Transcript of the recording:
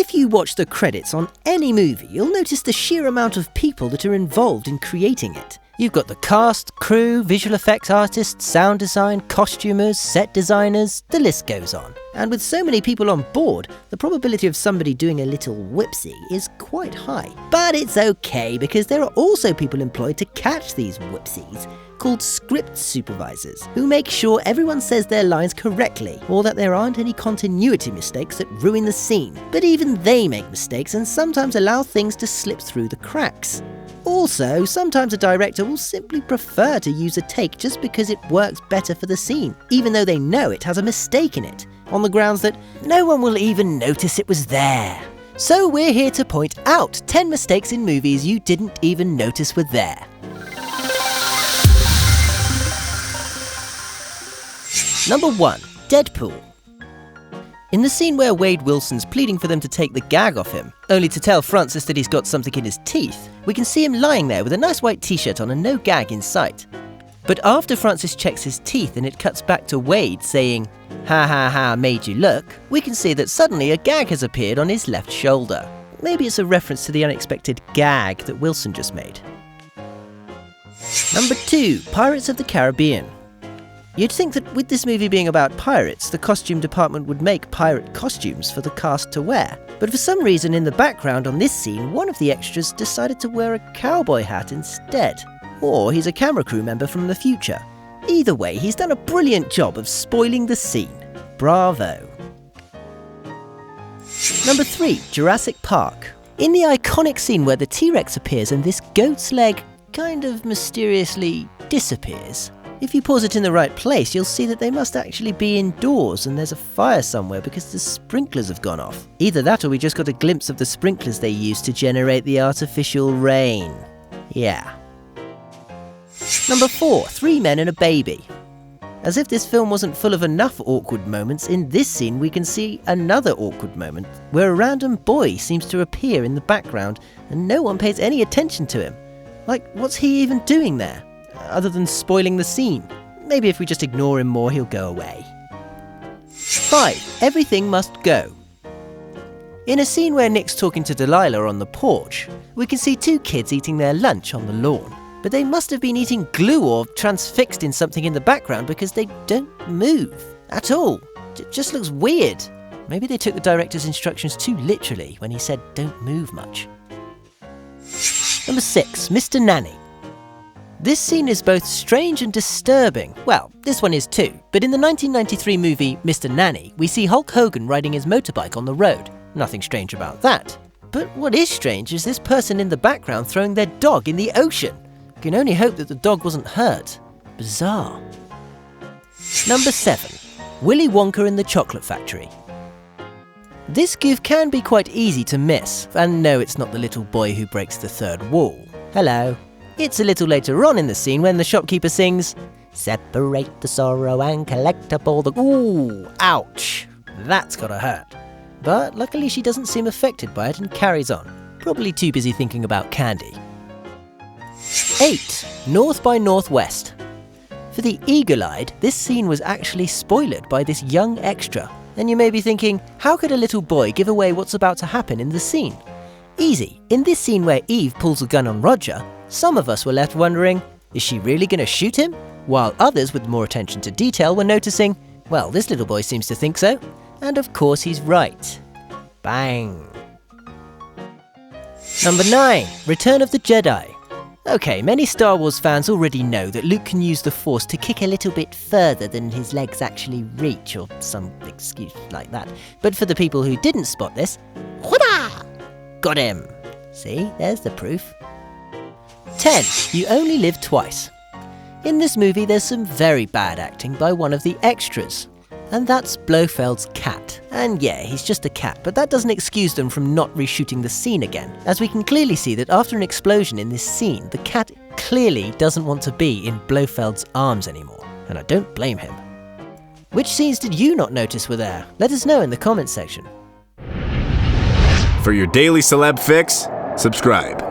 If you watch the credits on any movie, you'll notice the sheer amount of people that are involved in creating it. You've got the cast, crew, visual effects artists, sound design, costumers, set designers, the list goes on. And with so many people on board, the probability of somebody doing a little whoopsie is quite high. But it's okay, because there are also people employed to catch these whoopsies, called script supervisors, who make sure everyone says their lines correctly, or that there aren't any continuity mistakes that ruin the scene. But even they make mistakes and sometimes allow things to slip through the cracks. Also, sometimes a director will simply prefer to use a take just because it works better for the scene, even though they know it has a mistake in it, on the grounds that no one will even notice it was there. So we're here to point out 10 mistakes in movies you didn't even notice were there. Number 1. Deadpool. In the scene where Wade Wilson's pleading for them to take the gag off him, only to tell Francis that he's got something in his teeth, we can see him lying there with a nice white t-shirt on and no gag in sight. But after Francis checks his teeth and it cuts back to Wade saying, "Ha ha ha, made you look," we can see that suddenly a gag has appeared on his left shoulder. Maybe it's a reference to the unexpected gag that Wilson just made. Number 2. Pirates of the Caribbean. You'd think that with this movie being about pirates, the costume department would make pirate costumes for the cast to wear. But for some reason in the background on this scene, one of the extras decided to wear a cowboy hat instead. Or he's a camera crew member from the future. Either way, he's done a brilliant job of spoiling the scene. Bravo. Number 3. Jurassic Park. In the iconic scene where the T-Rex appears and this goat's leg kind of mysteriously disappears, if you pause it in the right place, you'll see that they must actually be indoors and there's a fire somewhere because the sprinklers have gone off. Either that or we just got a glimpse of the sprinklers they used to generate the artificial rain. Yeah. Number 4. 3 Men and a Baby. As if this film wasn't full of enough awkward moments, in this scene we can see another awkward moment where a random boy seems to appear in the background and no one pays any attention to him. Like, what's he even doing there? Other than spoiling the scene. Maybe if we just ignore him more, he'll go away. 5. Everything Must Go. In a scene where Nick's talking to Delilah on the porch, we can see 2 kids eating their lunch on the lawn. But they must have been eating glue or transfixed in something in the background because they don't move at all. It just looks weird. Maybe they took the director's instructions too literally when he said don't move much. Number 6. Mr. Nanny. This scene is both strange and disturbing. Well, this one is too. But in the 1993 movie Mr. Nanny, we see Hulk Hogan riding his motorbike on the road. Nothing strange about that. But what is strange is this person in the background throwing their dog in the ocean. You can only hope that the dog wasn't hurt. Bizarre. Number 7. Willy Wonka in the Chocolate Factory. This goof can be quite easy to miss. And no, it's not the little boy who breaks the third wall. Hello. It's a little later on in the scene when the shopkeeper sings, "Separate the sorrow and collect up all the..." Ooh, ouch. That's gotta hurt. But luckily she doesn't seem affected by it and carries on. Probably too busy thinking about candy. 8. North by Northwest. For the eagle-eyed, this scene was actually spoiled by this young extra. And you may be thinking, how could a little boy give away what's about to happen in the scene? Easy. In this scene where Eve pulls a gun on Roger, some of us were left wondering, is she really going to shoot him? While others with more attention to detail were noticing, well, this little boy seems to think so. And of course he's right. Bang. Number 9. Return of the Jedi. Okay, many Star Wars fans already know that Luke can use the Force to kick a little bit further than his legs actually reach, or some excuse like that. But for the people who didn't spot this, whoodah! Got him. See, there's the proof. 10. You Only Live Twice. In this movie there's some very bad acting by one of the extras. And that's Blofeld's cat. And yeah, he's just a cat, but that doesn't excuse them from not reshooting the scene again, as we can clearly see that after an explosion in this scene, the cat clearly doesn't want to be in Blofeld's arms anymore. And I don't blame him. Which scenes did you not notice were there? Let us know in the comments section. For your daily celeb fix, subscribe.